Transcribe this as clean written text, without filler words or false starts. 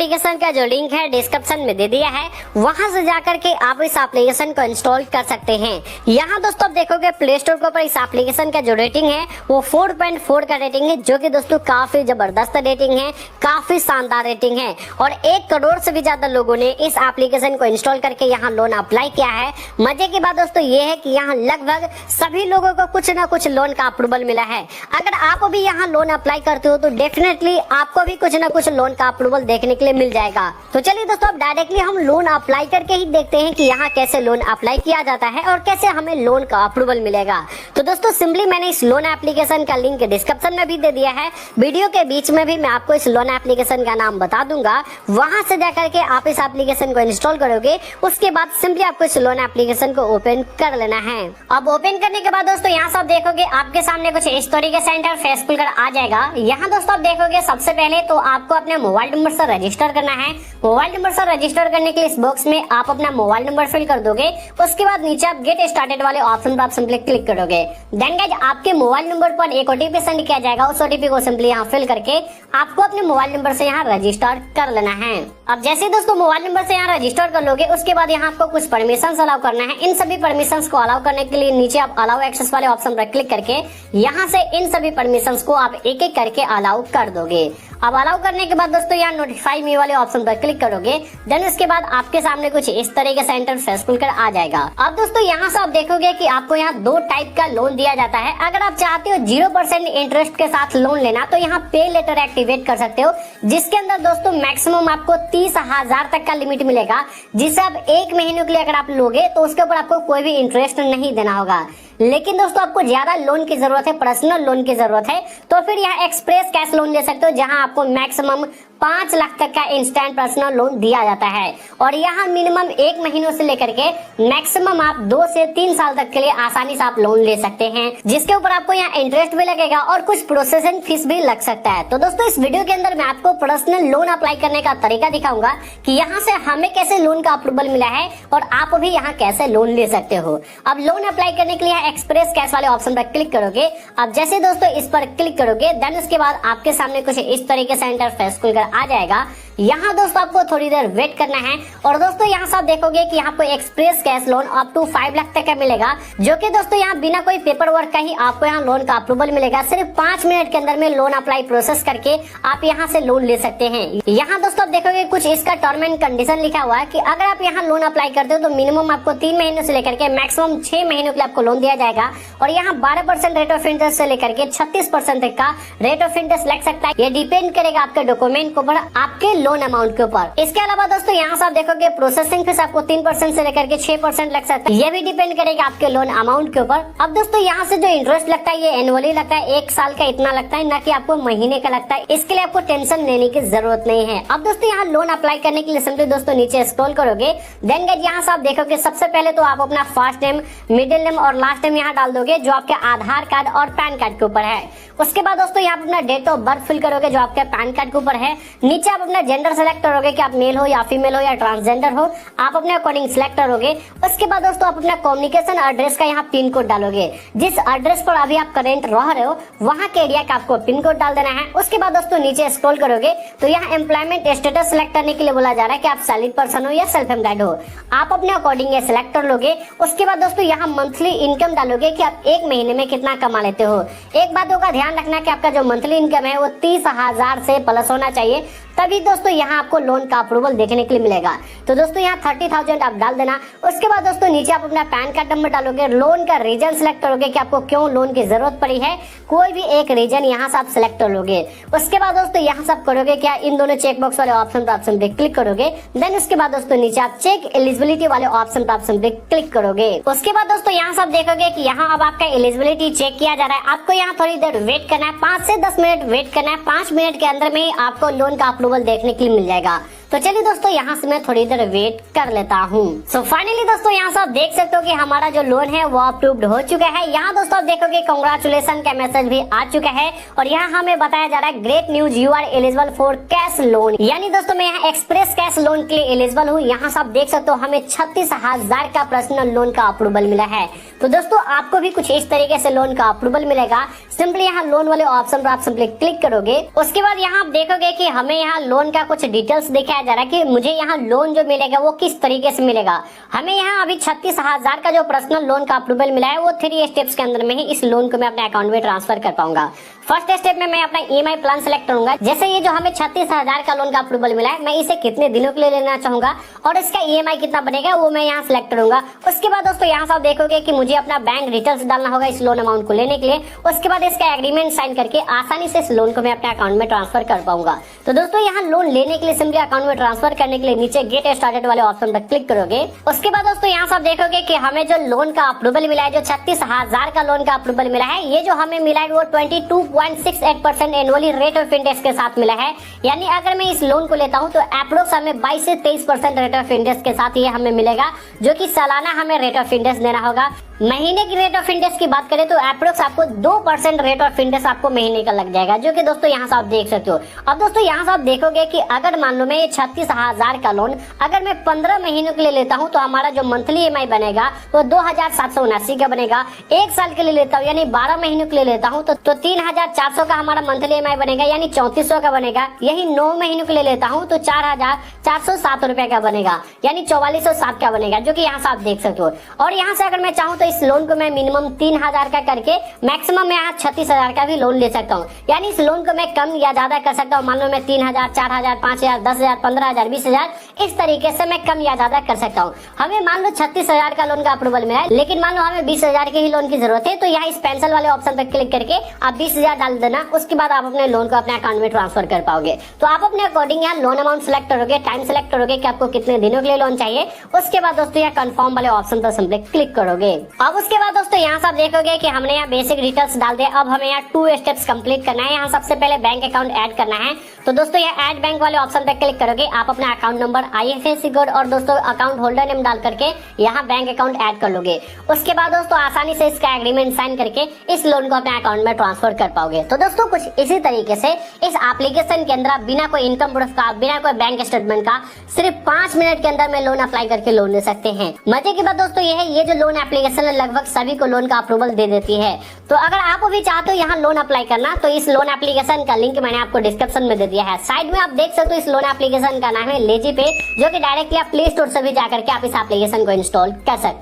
Application का जो link है डिस्क्रिप्शन में दे दिया है, वहां से जाकर के आप इस एप्लीकेशन को इंस्टॉल कर सकते हैं। यहाँ दोस्तों आप देखोगे प्ले स्टोर के ऊपर इस एप्लीकेशन का जो रेटिंग है वो 4.4 का रेटिंग है, जो कि दोस्तों काफी जबरदस्त रेटिंग है, काफी शानदार रेटिंग है। और 1 करोड़ से भी ज्यादा लोगों ने इस एप्लीकेशन को इंस्टॉल करके यहाँ लोन अप्लाई किया है। मजे की बात दोस्तों ये है कि यहाँ लगभग सभी लोगों को कुछ ना कुछ लोन का अप्रूवल मिला है। अगर आप भी यहाँ लोन अप्लाई करते हो तो डेफिनेटली आपको भी कुछ ना कुछ लोन का अप्रूवल देखने के लिए मिल जाएगा। तो चलिए दोस्तों अब डायरेक्टली हम लोन अप्लाई करके ही देखते हैं कि यहाँ कैसे लोन अप्लाई किया जाता है और कैसे हमें लोन का अप्रूवल मिलेगा। तो दोस्तों सिंपली मैंने इस लोन एप्लीकेशन का लिंक डिस्क्रिप्शन में भी दे दिया है, वीडियो के बीच में भी मैं आपको इस लोन एप्लीकेशन का नाम बता दूंगा। वहां से जाकर के आप इस एप्लीकेशन को इंस्टॉल करोगे, उसके बाद सिंपली आपको इस लोन एप्लीकेशन को ओपन कर लेना है। अब ओपन करने के बाद दोस्तों यहाँ सब देखोगे आपके सामने कुछ इस तरीके से इंटरफेस खुलकर आ जाएगा। यहाँ दोस्तों आप देखोगे सबसे पहले तो आपको अपने मोबाइल नंबर से रजिस्टर करना है। मोबाइल नंबर से रजिस्टर करने के लिए इस बॉक्स में आप अपना मोबाइल नंबर फिल कर दोगे। उसके बाद नीचे आप गेट स्टार्टेड वाले ऑप्शन पर आप सिंपली क्लिक करोगे। देन गाइस आपके मोबाइल नंबर पर एक ओटीपी सेंड किया जाएगा। उस ओटीपी को सिंपली यहाँ फिल करके आपको अपने मोबाइल नंबर से यहाँ रजिस्टर कर लेना है। अब जैसे दोस्तों मोबाइल नंबर से यहाँ रजिस्टर कर लोगे, उसके बाद यहाँ आपको कुछ परमिशन अलाउ करना है। इन सभी परमिशन को अलाउ करने के लिए नीचे आप अलाउ एक्सेस वाले ऑप्शन पर क्लिक करके यहाँ से इन सभी परमिशन को आप एक एक करके अलाउ कर दोगे। अब अलाउ करने के बाद दोस्तों यहाँ नोटिफाई मी वाले ऑप्शन पर क्लिक करोगे। देन उसके बाद आपके सामने कुछ इस तरीके से इंटरफेस खुलकर आ जाएगा। अब दोस्तों यहाँ से आप देखोगे कि आपको यहाँ 2 टाइप का लोन दिया जाता है। अगर आप चाहते हो 0% इंटरेस्ट के साथ लोन लेना तो यहाँ पे लेटर एक्टिवेट कर सकते हो, जिसके अंदर दोस्तों मैक्सिमम आपको 30,000 तक का लिमिट मिलेगा, जिसे आप 1 महीने के लिए अगर आप लोगे तो उसके ऊपर आपको कोई भी इंटरेस्ट नहीं देना होगा। लेकिन दोस्तों आपको ज्यादा लोन की जरूरत है, पर्सनल लोन की जरूरत है, तो फिर यहाँ एक्सप्रेस कैश लोन ले सकते हो, जहां आपको मैक्सिमम 5 लाख तक का इंस्टेंट पर्सनल लोन दिया जाता है। और यहाँ मिनिमम 1 महीनों से लेकर के मैक्सिमम आप 2 से 3 साल तक के लिए आसानी से आप लोन ले सकते हैं, जिसके ऊपर आपको यहाँ इंटरेस्ट भी लगेगा और कुछ प्रोसेसिंग फीस भी लग सकता है। तो दोस्तों इस वीडियो के अंदर मैं आपको पर्सनल लोन अप्लाई करने का तरीका दिखाऊंगा कि यहाँ से हमें कैसे लोन का अप्रूवल मिला है और आप भी यहाँ कैसे लोन ले सकते हो। अब लोन अप्लाई करने के लिए एक्सप्रेस कैश वाले ऑप्शन पर क्लिक करोगे। अब जैसे दोस्तों इस पर क्लिक करोगे, देन उसके बाद आपके सामने कुछ इस तरीके से इंटरफेस खुलकर आ जाएगा। यहाँ दोस्तों आपको थोड़ी देर वेट करना है। और दोस्तों यहाँ से आप देखोगे कि यहाँ पे express cash loan up to 5 lakh तक का मिलेगा, जो कि दोस्तों यहाँ बिना कोई पेपर वर्क का ही आपको यहाँ लोन का अप्रूवल मिलेगा। सिर्फ 5 मिनट के अंदर में लोन अप्लाई प्रोसेस करके आप यहाँ से लोन ले सकते हैं। यहाँ दोस्तों आप देखोगे कुछ इसका टर्म एंड कंडीशन लिखा हुआ है कि अगर आप यहाँ लोन अप्लाई करते हो तो मिनिमम आपको 3 महीनों से लेकर के मैक्सिमम 6 महीनों के लिए आपको लोन दिया जाएगा। और यहाँ 12% रेट ऑफ इंटरेस्ट से लेकर के 36% तक का रेट ऑफ इंटरेस्ट लग सकता है। ये डिपेंड करेगा आपके डॉक्यूमेंट के ऊपर, आपके लोन अमाउंट के ऊपर। इसके अलावा दोस्तों यहाँ से आप देखोगे प्रोसेसिंग फीस आपको 3% से लेकर के 6% लग सकता है। ये भी डिपेंड करेगा आपके लोन अमाउंट के ऊपर। अब दोस्तों यहाँ से जो इंटरेस्ट लगता है ये एनुअली लगता है, 1 साल का इतना लगता है, ना कि आपको महीने का लगता है। इसके लिए आपको टेंशन लेने की जरूरत नहीं है। अब दोस्तों यहाँ लोन अप्लाई करने के लिए सिंपली दोस्तों नीचे स्क्रॉल करोगे। देन गाइस यहाँ से आप देखोगे सबसे पहले तो आप अपना फर्स्ट नेम, मिडिल नेम और लास्ट नेम यहाँ डाल दोगे, जो आपके आधार कार्ड और पैन कार्ड के ऊपर है। उसके बाद दोस्तों यहाँ अपना डेट ऑफ बर्थ फिल करोगे, जो आपके पैन कार्ड के ऊपर है। नीचे आप अपना जेंडर सेलेक्ट करोगे कि आप मेल हो या फीमेल हो या ट्रांसजेंडर हो, आप अपने अकॉर्डिंग सिलेक्ट करोगे। उसके बाद दोस्तों आप अपना कम्युनिकेशन एड्रेस का यहाँ पिन कोड डालोगे। जिस एड्रेस पर अभी आप करेंट रह रहे हो वहाँ के एरिया का आपको पिन कोड डाल देना है। उसके बाद दोस्तों नीचे स्क्रॉल करोगे तो यहाँ एम्प्लॉयमेंट स्टेटस सिलेक्ट करने के लिए बोला जा रहा है कि आप सैलरीड पर्सन हो या सेल्फ एम्प्लॉयड हो, आप अपने अकॉर्डिंग ये सिलेक्ट कर लोगे। उसके बाद दोस्तों यहाँ मंथली इनकम डालोगे कि आप 1 महीने में कितना कमा लेते हो। एक बातों का ध्यान रखना कि आपका जो मंथली इनकम है वो 30,000 से प्लस होना चाहिए, तभी दोस्तों यहाँ आपको लोन का अप्रूवल देखने के लिए मिलेगा। तो दोस्तों यहाँ 30,000 आप डाल देना। उसके बाद दोस्तों नीचे आप अपना पैन कार्ड नंबर डालोगे, लोन का रीजन सिलेक्ट करोगे कि आपको क्यों लोन की जरूरत पड़ी है, कोई भी एक रीजन यहाँ से आप सिलेक्ट कर लोगे। उसके बाद दोस्तों यहाँ से आप करोगे क्या, इन दोनों चेक बॉक्स वाले ऑप्शन पे क्लिक करोगे। देन उसके बाद दोस्तों नीचे आप चेक एलिजिबिलिटी वाले ऑप्शन पे क्लिक करोगे। उसके बाद दोस्तों यहाँ से आप देखोगे कि यहाँ अब आपका एलिजिबिलिटी चेक किया जा रहा है। आपको यहाँ थोड़ी देर वेट करना है, 5 से 10 मिनट वेट करना है। 5 मिनट के अंदर में ही आपको लोन का अप्रूवल देखने के लिए मिल जाएगा। तो चलिए दोस्तों यहाँ से मैं थोड़ी देर वेट कर लेता हूँ। सो फाइनली दोस्तों यहाँ से आप देख सकते हो कि हमारा जो लोन है वो अप्रूव्ड हो चुका है। यहाँ दोस्तों आप देखोगे कांग्रेचुलेशन का मैसेज भी आ चुका है और यहाँ हमें बताया जा रहा है great news, you are eligible for cash loan. यानी दोस्तों मैं यहाँ एक्सप्रेस कैश लोन के लिए एलिजिबल हूँ। यहाँ से आप देख सकते हो हमें 36,000 का पर्सनल लोन का अप्रूवल मिला है। तो दोस्तों आपको भी कुछ इस तरीके से लोन का अप्रूवल मिलेगा। सिंपली यहाँ लोन वाले ऑप्शन पर आप सिंपली क्लिक करोगे। उसके बाद यहाँ आप देखोगे कि हमें यहाँ लोन का कुछ डिटेल्स दिखाया जा रहा है कि मुझे यहाँ लोन जो मिलेगा वो किस तरीके से मिलेगा। हमें यहाँ अभी 36,000 का जो पर्सनल लोन का अप्रूवल मिला है वो 3 स्टेप्स के अंदर में ही इस लोन को मैं अपने अकाउंट में ट्रांसफर कर पाऊंगा। फर्स्ट स्टेप में मैं अपना ईएमआई प्लान सेलेक्ट करूंगा। जैसे ये जो हमें 36,000 का लोन का अप्रूवल मिला है, मैं इसे कितने दिनों के लिए लेना चाहूंगा और इसका ईएमआई कितना बनेगा वो मैं यहाँ सिलेक्ट करूंगा। उसके बाद दोस्तों यहाँ से आप देखोगे कि मुझे अपना बैंक डिटेल्स डालना होगा इस लोन अमाउंट को लेने के लिए। उसके बाद इसका एग्रीमेंट साइन करके आसानी से इस लोन को मैं अपने अकाउंट में ट्रांसफर कर पाऊंगा। तो दोस्तों यहाँ लोन लेने के लिए सिंपली अकाउंट में ट्रांसफर करने के लिए नीचे गेट स्टार्टेड वाले ऑप्शन पर क्लिक करोगे। उसके बाद दोस्तों यहाँ से आप देखोगे कि हमें जो लोन का अप्रूवल मिला है, जो 36,000 का लोन का अप्रूवल मिला है, ये जो हमें मिला है वो 22.68% एनुअली रेट ऑफ इंटरेस्ट के साथ मिला है। यानी अगर मैं इस लोन को लेता हूँ तो अप्रोक्स हमें 22 से 23% रेट ऑफ इंटरेस्ट के साथ ये हमें मिलेगा, जो कि सालाना हमें रेट ऑफ इंटरेस्ट देना होगा। महीने की रेट ऑफ इंटरेस्ट की बात करें तो अप्रोक्स आपको 2% रेट ऑफ इंटरेस्ट आपको महीने का लग जाएगा, जो कि दोस्तों यहाँ से आप देख सकते हो। अब दोस्तों यहाँ से आप देखोगे कि अगर मान लो मैं ये 36,000 का लोन अगर मैं 15 महीनों के लिए लेता हूँ तो हमारा जो मंथली ईएमआई बनेगा वो 2,779 का बनेगा। 1 साल के लिए लेता हूँ यानी 12 महीनों के लिए लेता हूँ तो 3,400 का हमारा मंथली ईएमआई बनेगा, यानी 3400 का बनेगा। यही 9 महीनों के लिए लेता हूँ तो 4,407 रुपए का बनेगा, यानी 4407 का बनेगा, जो कि यहाँ से आप देख सकते हो। और यहाँ से अगर मैं चाहूँ तो इस लोन को मैं मिनिमम 3,000 का करके मैक्सिमम मैं यहाँ 36,000 का भी लोन ले सकता हूँ। यानी इस लोन को मैं कम या ज्यादा कर सकता हूँ। मान लो मैं 3,000, 4,000, 5,000, 10,000, 15,000, 20,000 इस तरीके से मैं कम या ज्यादा कर सकता हूँ। हमें मान लो 36,000 का लोन का अप्रूवल मिला है, लेकिन मान लो हमें 20,000 के ही लोन की जरूरत है, तो यहाँ इस पेंसिल वाले ऑप्शन पर क्लिक करके आप 20,000 डाल देना। उसके बाद आप अपने लोन को अपने अकाउंट में ट्रांसफर कर पाओगे। तो आप अपने अकॉर्डिंग यहाँ लोन अमाउंट सेलेक्ट करोगे, टाइम सेलेक्ट करोगे कि आपको कितने दिनों के लिए लोन चाहिए। उसके बाद दोस्तों यहाँ कंफर्म वाले ऑप्शन पर सिंपली क्लिक करोगे। अब उसके बाद दोस्तों यहाँ से आप देखोगे कि हमने यहाँ बेसिक डिटेल्स डाल दिए। अब हमें यहाँ 2 स्टेप्स कंप्लीट करना है। यहाँ सबसे पहले बैंक अकाउंट ऐड करना है। तो दोस्तों यहाँ ऐड बैंक वाले ऑप्शन पर क्लिक करोगे। आप अपना अकाउंट नंबर, IFSC कोड और दोस्तों अकाउंट होल्डर नेम डाल करके यहाँ बैंक अकाउंट ऐड कर लोगे। उसके बाद दोस्तों आसानी से इसका एग्रीमेंट साइन करके इस लोन को अपने अकाउंट में ट्रांसफर कर पाओगे। तो दोस्तों कुछ इसी तरीके से इस एप्लीकेशन के अंदर बिना कोई इनकम प्रूफ का, बिना कोई बैंक स्टेटमेंट का सिर्फ 5 मिनट के अंदर में लोन अप्लाई करके लोन ले सकते हैं। मजे की बात दोस्तों ये है, ये जो लोन एप्लीकेशन है लगभग सभी को लोन का अप्रूवल दे देती है। तो अगर आप भी चाहते हो यहाँ लोन अप्लाई करना तो इस लोन एप्लीकेशन का लिंक मैंने आपको डिस्क्रिप्शन में दे दिया है। साइड में आप देख सकते हो इस लोन एप्लीकेशन का नाम है लेजी पे, जो कि डायरेक्टली आप प्ले स्टोर से भी जाकर के आप इस एप्लीकेशन को इंस्टॉल कर सकते हैं।